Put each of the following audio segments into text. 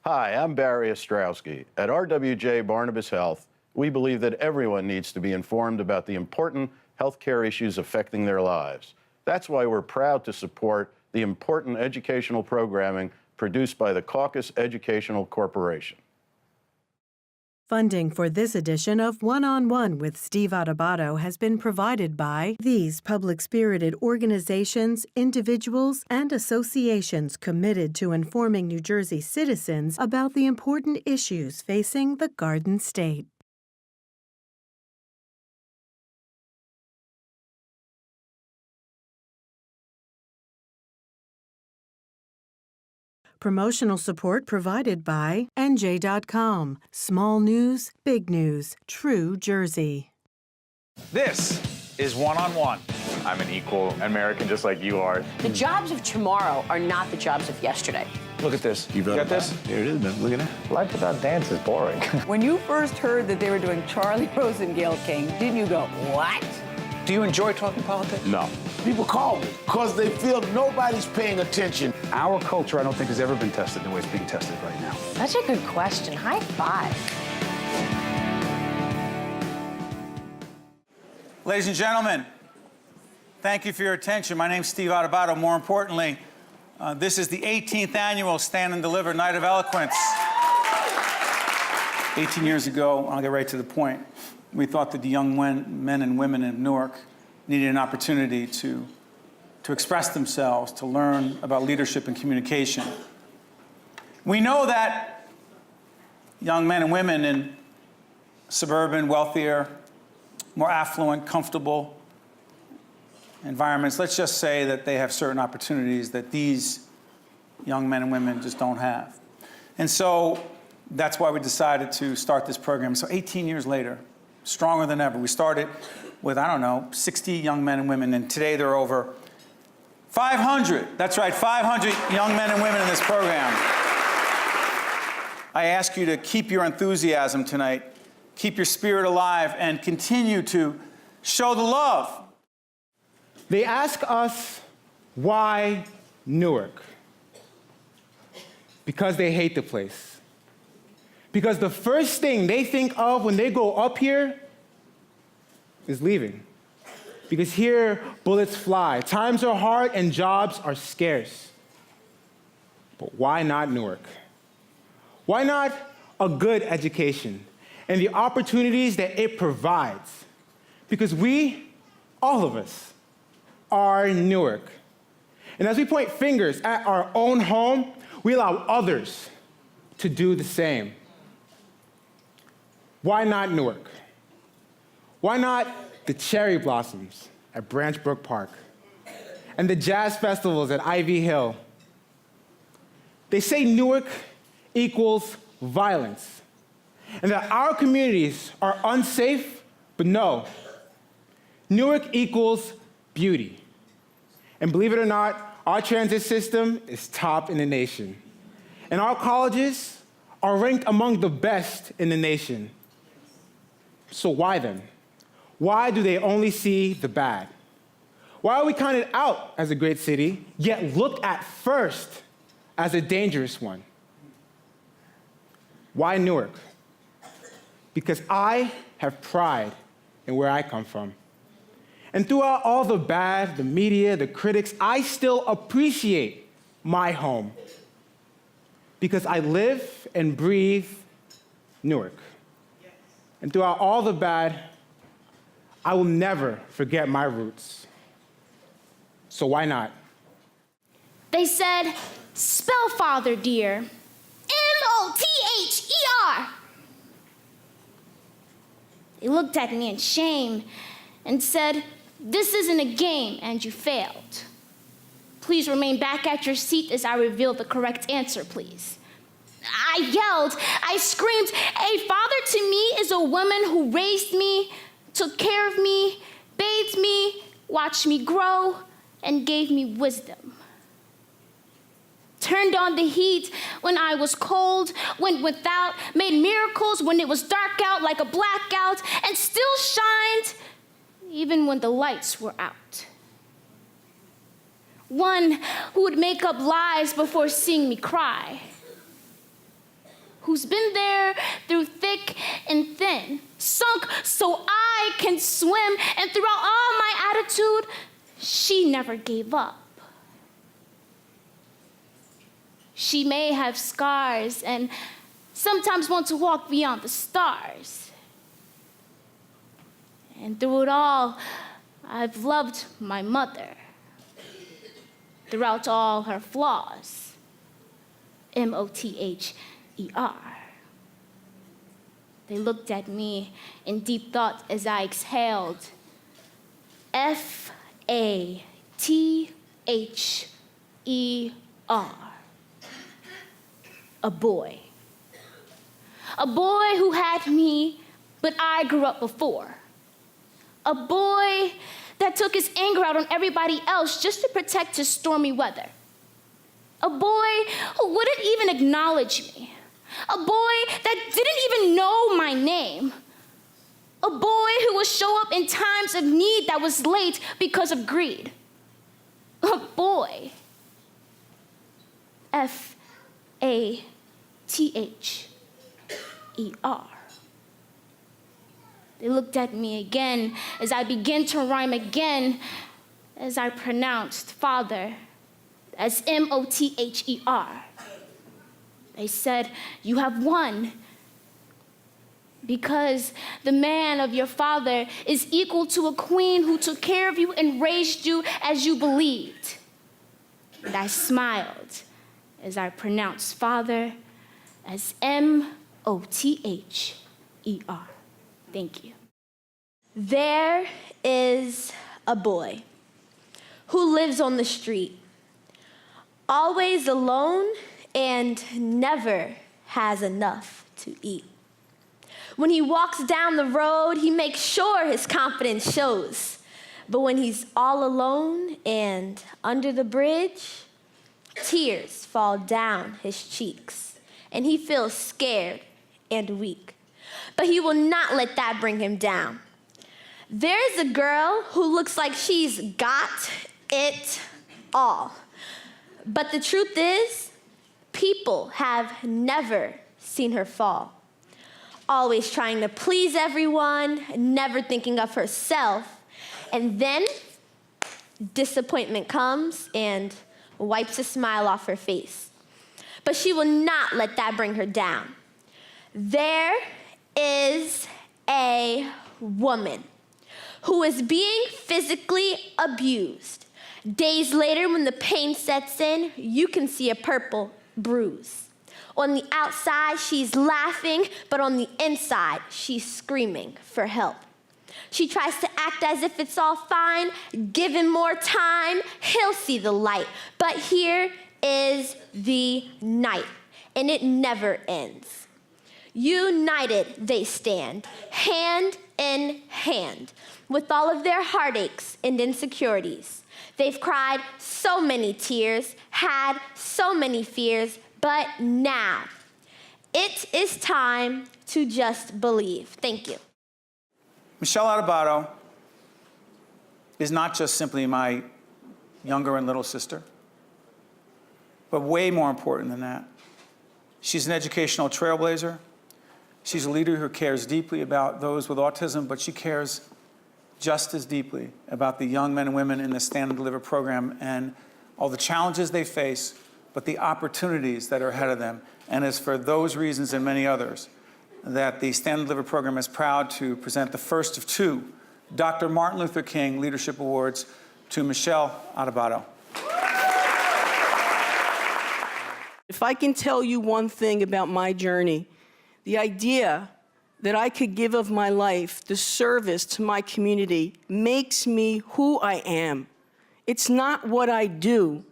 Hi, I'm Barry Ostrowski. At RWJ Barnabas Health, we believe that everyone needs to be informed about the important healthcare issues affecting their lives. That's why we're proud to support the important educational programming produced by the Caucus Educational Corporation. Funding for this edition of One-on-One with Steve Adubato has been provided by these public-spirited organizations, individuals, and associations committed to informing New Jersey citizens about the important issues facing the Garden State. Promotional support provided by NJ.com. Small news, big news, true Jersey. This is One-on-One. I'm an equal American just like you are. The jobs of tomorrow are not the jobs of yesterday. Look at this. You got this? Here it is, man. Look at that. Life without dance is boring. When you first heard that they were doing Charlie Rosengale King, didn't you go, what? Do you enjoy talking politics? No. People call me because they feel nobody's paying attention. Our culture, I don't think, has ever been tested the way it's being tested right now. Such a good question. High five. Ladies and gentlemen, thank you for your attention. My name's Steve Adubato. More importantly, this is the 18th annual Stand and Deliver Night of Eloquence. 18 years ago, I'll get right to the point, we thought that the young men and women in Newark needed an opportunity to express themselves, to learn about leadership and communication. We know that young men and women in suburban, wealthier, more affluent, comfortable environments, let's just say that they have certain opportunities that these young men and women just don't have. And so that's why we decided to start this program. So 18 years later, stronger than ever. We started with, 60 young men and women, and today there are over 500. That's right, 500 young men and women in this program. I ask you to keep your enthusiasm tonight, keep your spirit alive, and continue to show the love. They ask us, why Newark? Because they hate the place. Because the first thing they think of when they go up here is leaving. Because here, bullets fly. Times are hard and jobs are scarce. But why not Newark? Why not a good education and the opportunities that it provides? Because we, all of us, are Newark. And as we point fingers at our own home, we allow others to do the same. Why not Newark? Why not the cherry blossoms at Branch Brook Park and the jazz festivals at Ivy Hill? They say Newark equals violence and that our communities are unsafe, but no. Newark equals beauty. And believe it or not, our transit system is top in the nation. And our colleges are ranked among the best in the nation. So why then? Why do they only see the bad? Why are we counted out as a great city, yet looked at first as a dangerous one? Why Newark? Because I have pride in where I come from. And throughout all the bad, the media, the critics, I still appreciate my home. Because I live and breathe Newark. And throughout all the bad, I will never forget my roots. So why not? They said, spell father, dear. M-O-T-H-E-R. They looked at me in shame and said, this isn't a game and you failed. Please remain back at your seat as I reveal the correct answer, please. I yelled, I screamed, a father to me is a woman who raised me, took care of me, bathed me, watched me grow, and gave me wisdom. Turned on the heat when I was cold, went without, made miracles when it was dark out like a blackout, and still shined even when the lights were out. One who would make up lies before seeing me cry. who's been there through thick and thin, sunk so I can swim, and throughout all my attitude, she never gave up. She may have scars and sometimes want to walk beyond the stars. And through it all, I've loved my mother. Throughout all her flaws, M-O-T-H-E-R. They looked at me in deep thought as I exhaled. F-A-T-H-E-R. A boy. A boy who had me, but I grew up before. A boy that took his anger out on everybody else just to protect his stormy weather. A boy who wouldn't even acknowledge me. A boy that didn't even know my name. A boy who would show up in times of need that was late because of greed. A boy. F-A-T-H-E-R. They looked at me again as I began to rhyme again as I pronounced father as M-O-T-H-E-R. They said, "You have won because the man of your father is equal to a queen who took care of you and raised you as you believed." And I smiled as I pronounced father as M-O-T-H-E-R. Thank you. There is a boy who lives on the street, always alone and never has enough to eat. When he walks down the road, he makes sure his confidence shows. But when he's all alone and under the bridge, tears fall down his cheeks, and he feels scared and weak. But he will not let that bring him down. There's a girl who looks like she's got it all. But the truth is, people have never seen her fall. Always trying to please everyone, never thinking of herself. And then disappointment comes and wipes a smile off her face. But she will not let that bring her down. There is a woman who is being physically abused. Days later, when the pain sets in, you can see a purple bruise. On the outside, she's laughing, but on the inside, she's screaming for help. She tries to act as if it's all fine. Given more time, he'll see the light. But here is the night, and it never ends. United they stand, hand in hand, with all of their heartaches and insecurities. They've cried so many tears, had so many fears, but now it is time to just believe. Thank you. Michelle Adubato is not just simply my younger and little sister, but way more important than that. She's an educational trailblazer. She's a leader who cares deeply about those with autism, but she cares just as deeply about the young men and women in the Stand and Deliver program and all the challenges they face, but the opportunities that are ahead of them. And it's for those reasons and many others that the Stand and Deliver program is proud to present the first of two Dr. Martin Luther King Leadership Awards to Michelle Adubato. If I can tell you one thing about my journey, the idea that I could give of my life, the service to my community, makes me who I am. It's not what I do,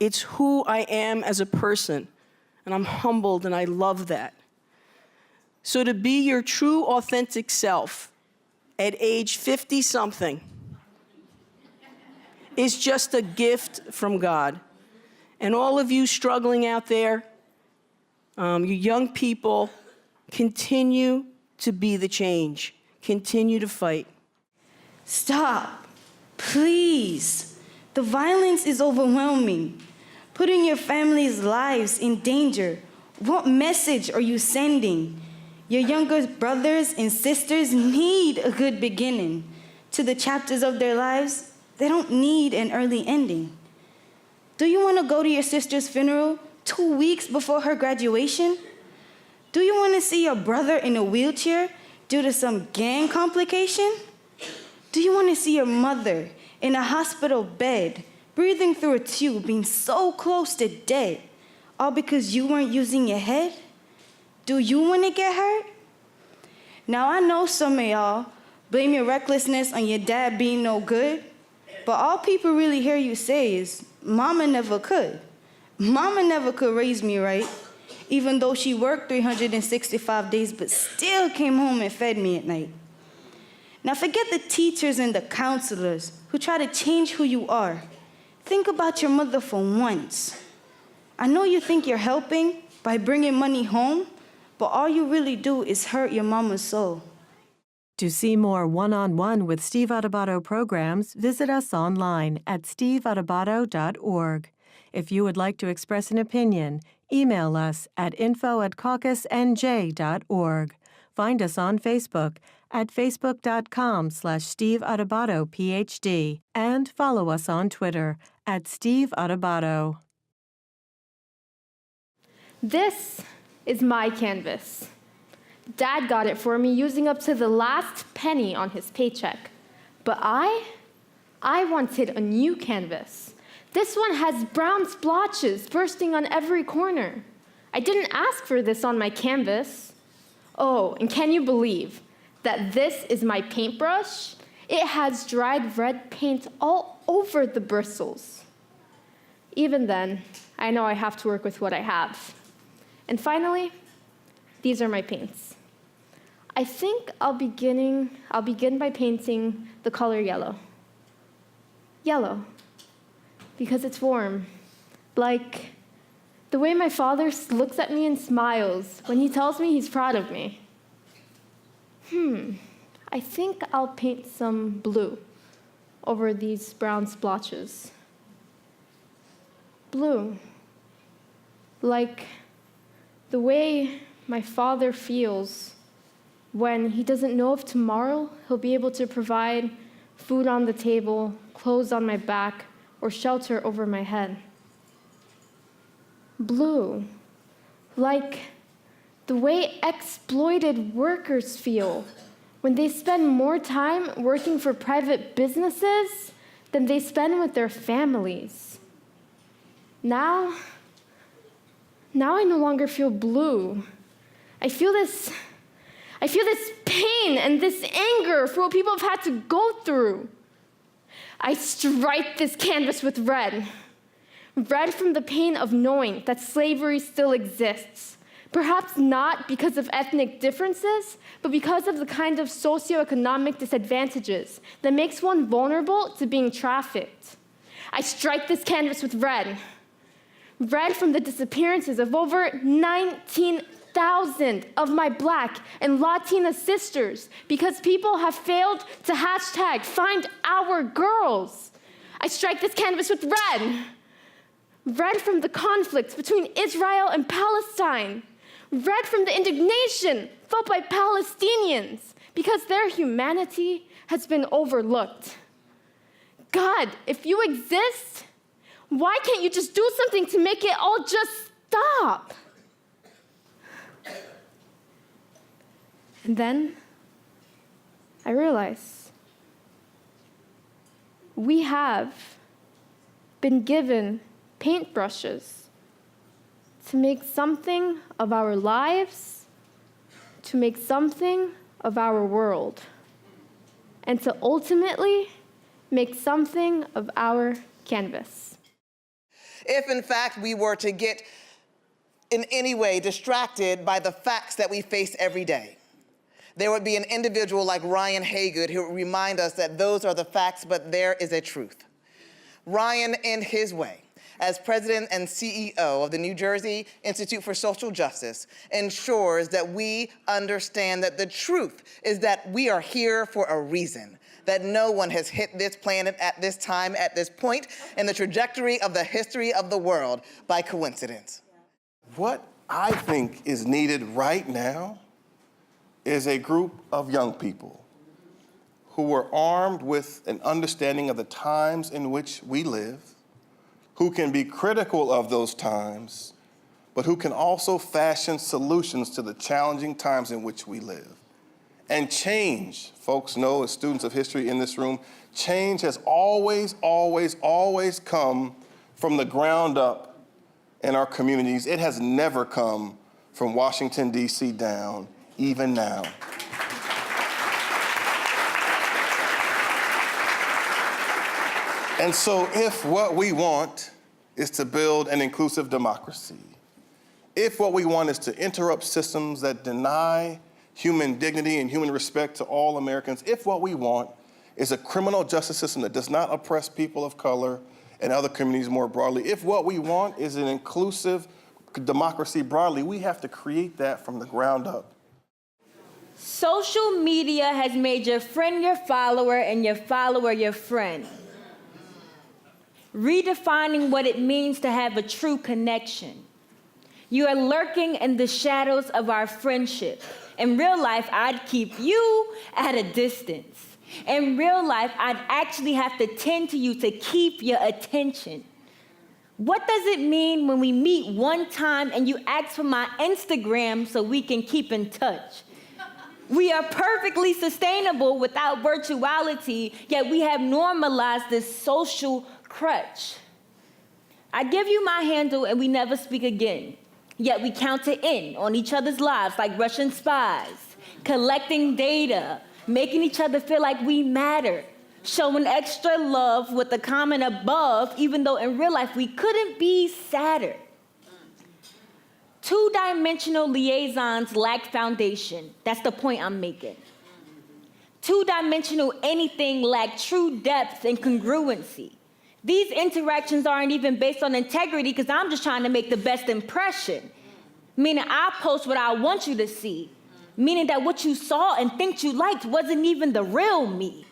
it's who I am as a person. And I'm humbled and I love that. So to be your true, authentic self at age 50-something is just a gift from God. And all of you struggling out there, you young people, continue to be the change. Continue to fight. Stop, please. The violence is overwhelming, putting your family's lives in danger What message are you sending? Your younger brothers and sisters need a good beginning to the chapters of their lives. They don't need an early ending. Do you want to go to your sister's funeral 2 weeks before her graduation? Do you want to see your brother in a wheelchair due to some gang complication? Do you want to see your mother in a hospital bed, breathing through a tube, being so close to dead, all because you weren't using your head? Do you want to get hurt? Now, I know some of y'all blame your recklessness on your dad being no good, but all people really hear you say is, Mama never could. Mama never could raise me right, even though she worked 365 days, but still came home and fed me at night. Now, forget the teachers and the counselors who try to change who you are. Think about your mother for once. I know you think you're helping by bringing money home, but all you really do is hurt your mama's soul. To see more one-on-one with Steve Adubato programs, visit us online at steveadubato.org. If you would like to express an opinion, email us at info@caucusnj.org. Find us on Facebook at facebook.com/Steve Adubato, PhD, and follow us on Twitter at Steve Adubato. This is my canvas. Dad got it for me using up to the last penny on his paycheck. But I wanted a new canvas. This one has brown splotches bursting on every corner. I didn't ask for this on my canvas. Oh, and can you believe that this is my paintbrush? It has dried red paint all over the bristles. Even then, I know I have to work with what I have. And finally, these are my paints. I think I'll begin by painting the color yellow. Yellow, because it's warm. Like the way my father looks at me and smiles when he tells me he's proud of me. I think I'll paint some blue over these brown splotches. Blue, like the way my father feels when he doesn't know if tomorrow he'll be able to provide food on the table, clothes on my back, or shelter over my head. Blue, like the way exploited workers feel when they spend more time working for private businesses than they spend with their families. Now I no longer feel blue. I feel this pain and this anger for what people have had to go through. I stripe this canvas with red. Red from the pain of knowing that slavery still exists. Perhaps not because of ethnic differences, but because of the kind of socioeconomic disadvantages that makes one vulnerable to being trafficked. I stripe this canvas with red. Red from the disappearances of over 19,000 of my Black and Latina sisters because people have failed to #find our girls. I strike this canvas with red. Red from the conflicts between Israel and Palestine. Red from the indignation felt by Palestinians because their humanity has been overlooked. God, if you exist, why can't you just do something to make it all just stop? And then I realized we have been given paintbrushes to make something of our lives, to make something of our world, and to ultimately make something of our canvas. If, in fact, we were to get in any way distracted by the facts that we face every day, there would be an individual like Ryan Haygood who would remind us that those are the facts, but there is a truth. Ryan, in his way, as president and CEO of the New Jersey Institute for Social Justice, ensures that we understand that the truth is that we are here for a reason, that no one has hit this planet at this time, at this point in the trajectory of the history of the world by coincidence. What I think is needed right now is a group of young people who are armed with an understanding of the times in which we live, who can be critical of those times, but who can also fashion solutions to the challenging times in which we live. And change, folks know as students of history in this room, change has always, always, always come from the ground up in our communities. It has never come from Washington, D.C. down, even now. And so if what we want is to build an inclusive democracy, if what we want is to interrupt systems that deny human dignity and human respect to all Americans, if what we want is a criminal justice system that does not oppress people of color and other communities more broadly, if what we want is an inclusive democracy broadly, we have to create that from the ground up. Social media has made your friend your follower and your follower your friend, redefining what it means to have a true connection. You are lurking in the shadows of our friendship. In real life, I'd keep you at a distance. In real life, I'd actually have to tend to you to keep your attention. What does it mean when we meet one time and you ask for my Instagram so we can keep in touch? We are perfectly sustainable without virtuality, yet we have normalized this social crutch. I give you my handle and we never speak again. Yet we count it in on each other's lives like Russian spies, collecting data, making each other feel like we matter, showing extra love with the comment above, even though in real life we couldn't be sadder. Two-dimensional liaisons lack foundation. That's the point I'm making. Two-dimensional anything lack true depth and congruency. These interactions aren't even based on integrity because I'm just trying to make the best impression. Meaning I post what I want you to see. Meaning that what you saw and think you liked wasn't even the real me.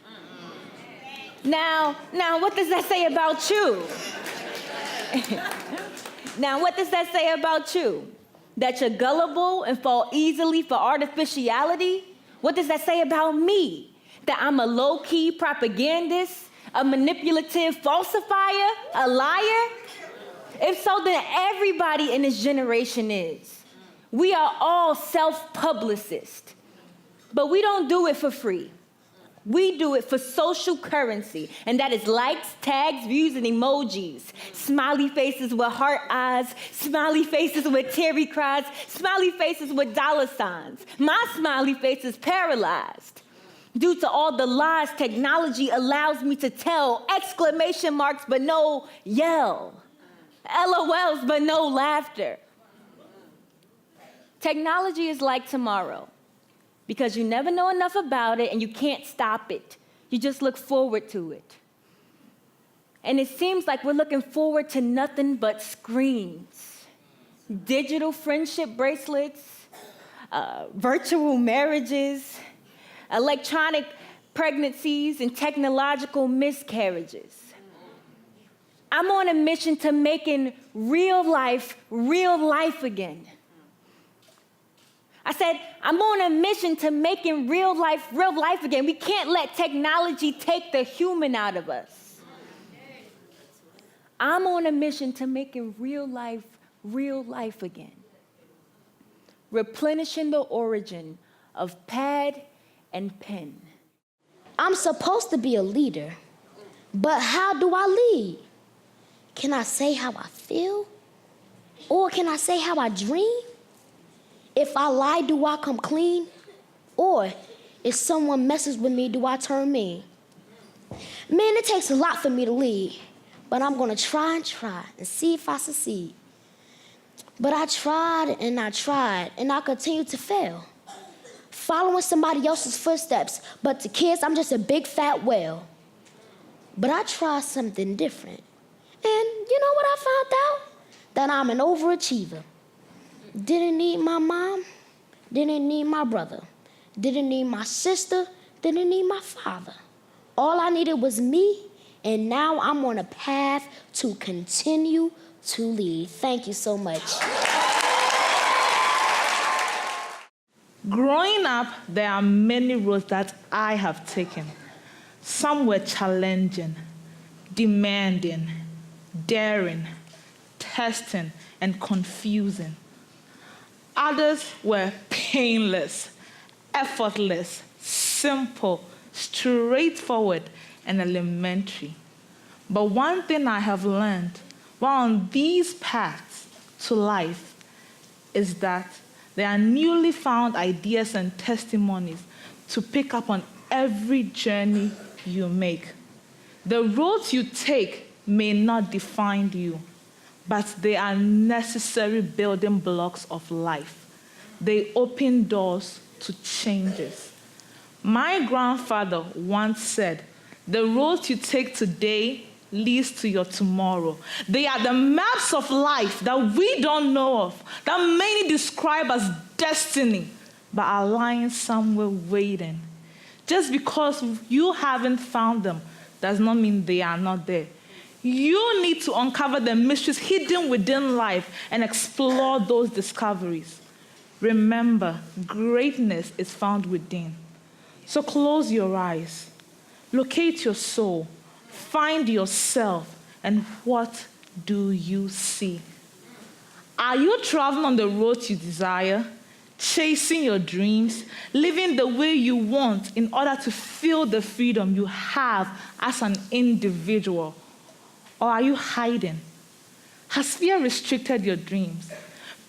Now, what does that say about you? Now, what does that say about you? That you're gullible and fall easily for artificiality? What does that say about me? That I'm a low-key propagandist? A manipulative falsifier? A liar? If so, then everybody in this generation is. We are all self-publicists. But we don't do it for free. We do it for social currency, and that is likes, tags, views, and emojis. Smiley faces with heart eyes, smiley faces with teary cries, smiley faces with dollar signs. My smiley face is paralyzed. Due to all the lies technology allows me to tell, exclamation marks but no yell, LOLs but no laughter. Technology is like tomorrow because you never know enough about it and you can't stop it. You just look forward to it. And it seems like we're looking forward to nothing but screens, digital friendship bracelets, virtual marriages, electronic pregnancies, and technological miscarriages. I'm on a mission to making real life again. I said, I'm on a mission to making real life again. We can't let technology take the human out of us. I'm on a mission to making real life again. Replenishing the origin of pad and pen. I'm supposed to be a leader, but how do I lead? Can I say how I feel? Or can I say how I dream? If I lie, do I come clean? Or if someone messes with me, do I turn mean? Man, it takes a lot for me to lead, but I'm gonna try and see if I succeed. But I tried, and I continue to fail. Following somebody else's footsteps, but to kids, I'm just a big fat whale. But I tried something different. And you know what I found out? That I'm an overachiever. Didn't need my mom, didn't need my brother, didn't need my sister, didn't need my father. All I needed was me, and now I'm on a path to continue to lead. Thank you so much. Growing up, there are many roads that I have taken. Some were challenging, demanding, daring, testing, and confusing. Others were painless, effortless, simple, straightforward, and elementary. But one thing I have learned while on these paths to life is that there are newly found ideas and testimonies to pick up on every journey you make. The roads you take may not define you, but they are necessary building blocks of life. They open doors to changes. My grandfather once said, "The roads you take today leads to your tomorrow." They are the maps of life that we don't know of, that many describe as destiny, but are lying somewhere waiting. Just because you haven't found them does not mean they are not there. You need to uncover the mysteries hidden within life and explore those discoveries. Remember, greatness is found within. So close your eyes, locate your soul, find yourself, and what do you see? Are you traveling on the road you desire, chasing your dreams, living the way you want in order to feel the freedom you have as an individual? Or are you hiding? Has fear restricted your dreams?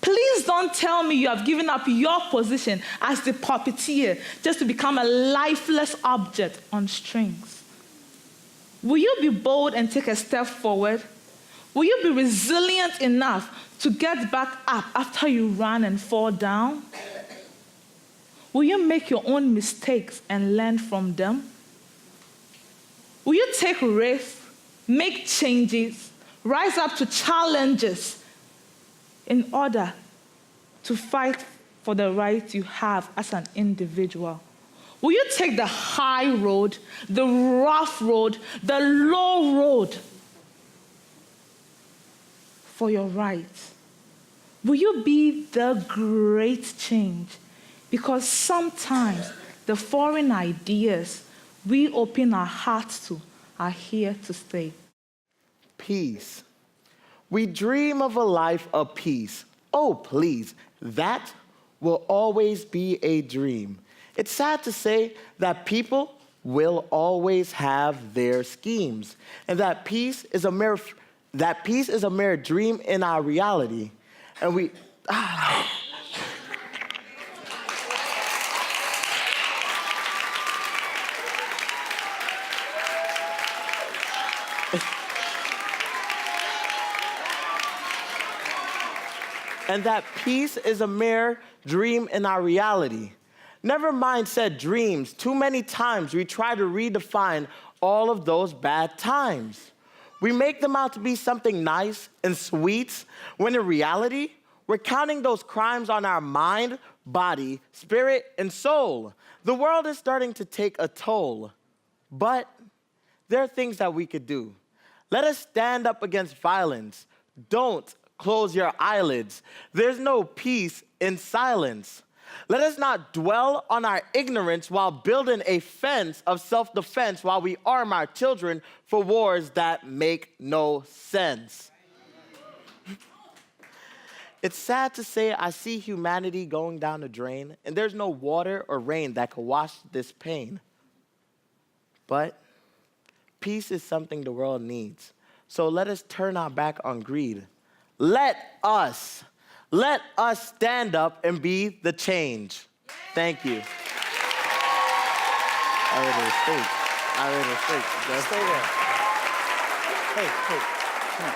Please don't tell me you have given up your position as the puppeteer just to become a lifeless object on strings. Will you be bold and take a step forward? Will you be resilient enough to get back up after you run and fall down? Will you make your own mistakes and learn from them? Will you take risks, make changes, rise up to challenges in order to fight for the rights you have as an individual? Will you take the high road, the rough road, the low road for your rights? Will you be the great change? Because sometimes the foreign ideas we open our hearts to are here to stay. Peace. We dream of a life of peace. Oh, please, that will always be a dream. It's sad to say that people will always have their schemes, and that peace is a mere dream in our reality. And we and that peace is a mere dream in our reality. Never mind said dreams. Too many times we try to redefine all of those bad times. We make them out to be something nice and sweet, when in reality, we're counting those crimes on our mind, body, spirit, and soul. The world is starting to take a toll. But there are things that we could do. Let us stand up against violence. Don't close your eyelids. There's no peace in silence. Let us not dwell on our ignorance while building a fence of self-defense while we arm our children for wars that make no sense. It's sad to say I see humanity going down the drain, and there's no water or rain that can wash this pain. But peace is something the world needs. So let us turn our back on greed. Let us stand up and be the change. Thank you. I read a mistake. Stay there. Hey, come on.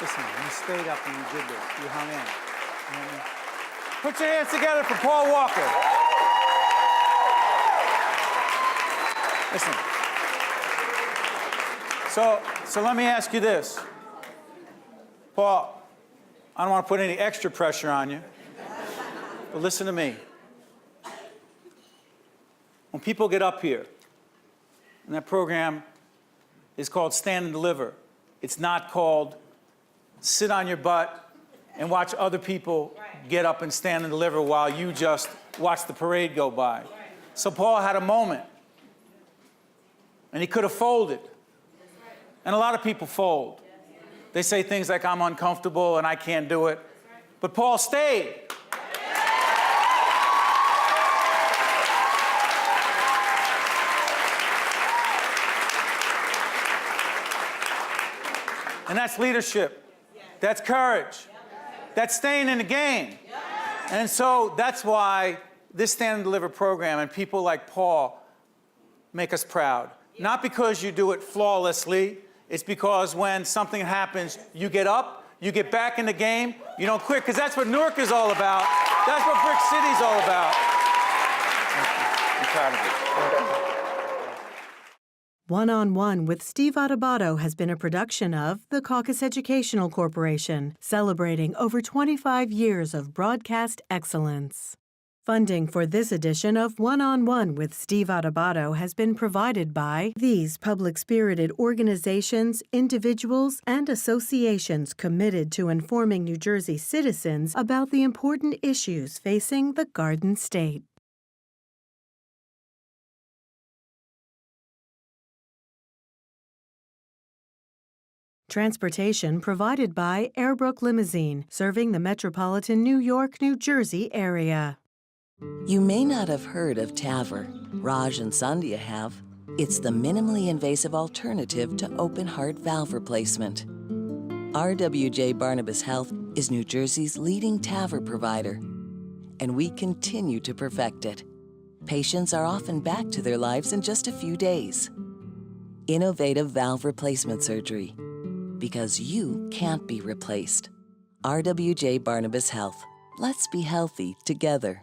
Listen, you stayed up and you did this. You hung in. You know what I mean? Put your hands together for Paul Walker. Listen. So let me ask you this. Paul, I don't want to put any extra pressure on you, but listen to me. When people get up here, and that program is called Stand and Deliver, it's not called sit on your butt and watch other people get up and stand and deliver while you just watch the parade go by. So Paul had a moment, and he could have folded. And a lot of people fold. They say things like, I'm uncomfortable and I can't do it. But Paul stayed. And that's leadership. That's courage. That's staying in the game. And so that's why this Stand and Deliver program and people like Paul make us proud. Not because you do it flawlessly, it's because when something happens, you get up, you get back in the game, you don't quit, because that's what Newark is all about. That's what Brick City's all about. I'm proud of you. One-on-One with Steve Adubato has been a production of the Caucus Educational Corporation, celebrating over 25 years of broadcast excellence. Funding for this edition of One-on-One with Steve Adubato has been provided by these public-spirited organizations, individuals, and associations committed to informing New Jersey citizens about the important issues facing the Garden State. Transportation provided by Airbrook Limousine, serving the metropolitan New York, New Jersey area. You may not have heard of TAVR. Raj and Sandhya have. It's the minimally invasive alternative to open heart valve replacement. RWJ Barnabas Health is New Jersey's leading TAVR provider, and we continue to perfect it. Patients are often back to their lives in just a few days. Innovative valve replacement surgery. Because you can't be replaced. RWJ Barnabas Health. Let's be healthy together.